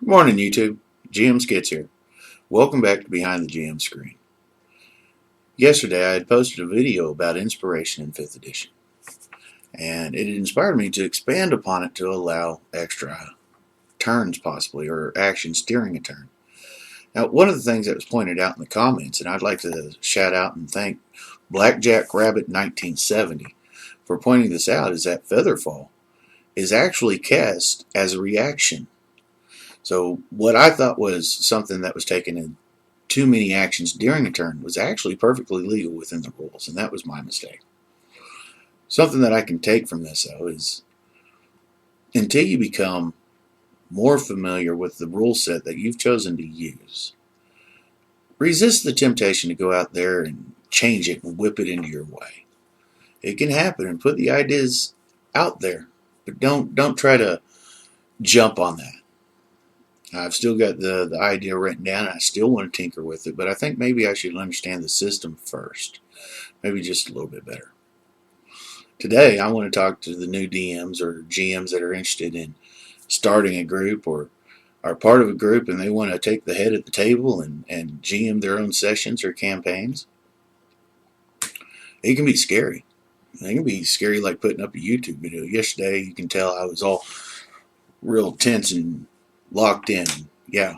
Good morning, YouTube. GM Skits here. Welcome back to Behind the GM Screen. Yesterday, I had posted a video about inspiration in 5th edition, and it inspired me to expand upon it to allow extra turns, possibly, or actions during a turn. Now, one of the things that was pointed out in the comments, and I'd like to shout out and thank Blackjack Rabbit 1970 for pointing this out, is that Featherfall is actually cast as a reaction. So, what I thought was something that was taken in too many actions during a turn was actually perfectly legal within the rules, and that was my mistake. Something that I can take from this, though, is until you become more familiar with the rule set that you've chosen to use, resist the temptation to go out there and change it and whip it into your way. It can happen, and put the ideas out there, but don't try to jump on that. I've still got the idea written down, and I still want to tinker with it, but I think maybe I should understand the system first. Maybe just a little bit better. Today, I want to talk to the new DMs or GMs that are interested in starting a group or are part of a group and they want to take the head at the table and GM their own sessions or campaigns. It can be scary. It can be scary like putting up a YouTube video. Yesterday, you can tell I was all real tense and locked in. Yeah,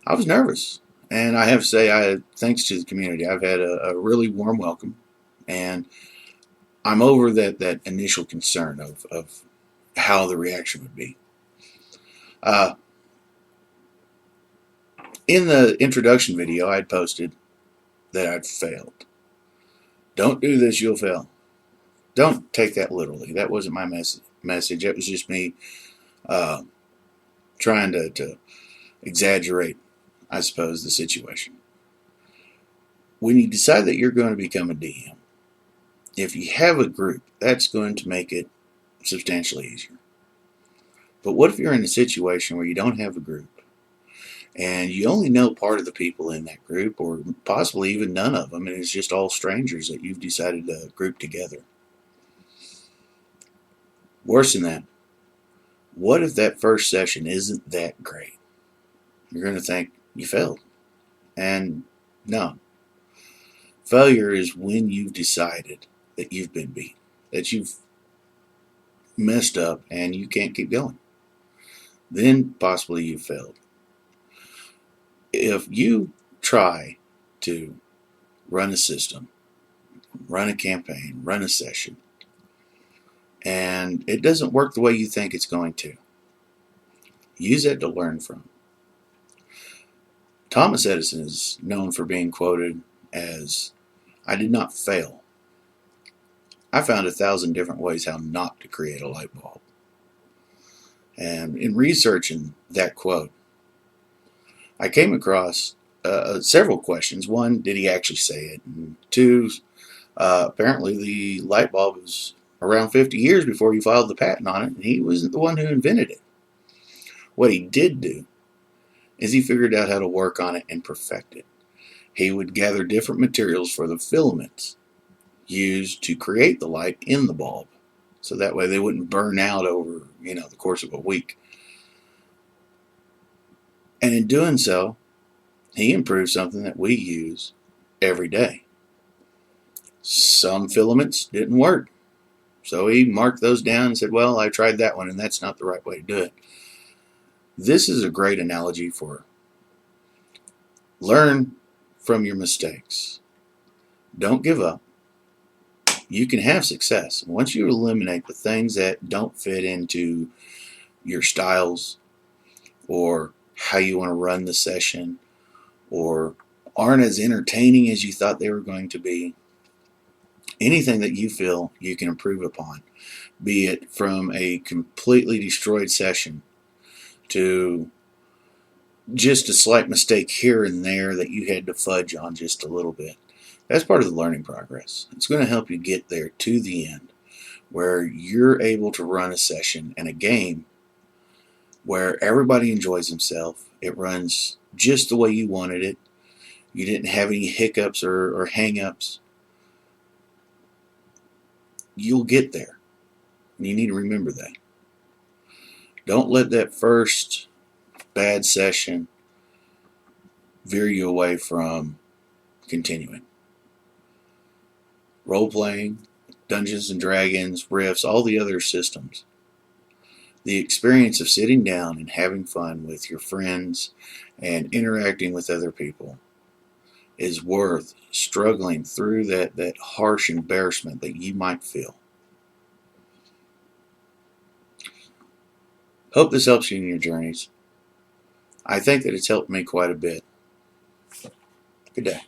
I was nervous. And I have to say, thanks to the community, I've had a really warm welcome. And I'm over that initial concern of how the reaction would be. Uh, in the introduction video, I'd posted that I'd failed. Don't do this, you'll fail. Don't take that literally. That wasn't my message. That was just me uh, trying to exaggerate, I suppose, the situation. When you decide that you're going to become a DM, if you have a group, that's going to make it substantially easier. But what if you're in a situation where you don't have a group and you only know part of the people in that group, or possibly even none of them, and it's just all strangers that you've decided to group together? Worse than that, what if that first session isn't that great? You're going to think you failed. And no. Failure is when you've decided that you've been beat, that you've messed up and you can't keep going. Then possibly you've failed. If you try to run a system, run a campaign, run a session, and it doesn't work the way you think it's going to, use it to learn from. Thomas Edison is known for being quoted as, "I did not fail. I found 1,000 different ways how not to create a light bulb." And in researching that quote, I came across several questions. One, did he actually say it? And two, apparently the light bulb was around 50 years before he filed the patent on it, and he wasn't the one who invented it. What he did do is he figured out how to work on it and perfect it. He would gather different materials for the filaments used to create the light in the bulb, so that way they wouldn't burn out over the course of a week. And in doing so, he improved something that we use every day. Some filaments didn't work, so he marked those down and said, well, I tried that one and that's not the right way to do it. This is a great analogy for learn from your mistakes. Don't give up. You can have success. Once you eliminate the things that don't fit into your styles or how you want to run the session or aren't as entertaining as you thought they were going to be, anything that you feel you can improve upon, be it from a completely destroyed session to just a slight mistake here and there that you had to fudge on just a little bit, that's part of the learning progress. It's going to help you get there to the end where you're able to run a session and a game where everybody enjoys themselves. It runs just the way you wanted it. You didn't have any hiccups or hang-ups. You'll get there. And you need to remember that. Don't let that first bad session veer you away from continuing. Role-playing, Dungeons and Dragons, Rifts, all the other systems. The experience of sitting down and having fun with your friends and interacting with other people is worth struggling through that harsh embarrassment that you might feel. Hope this helps you in your journeys. I think that it's helped me quite a bit. Good day.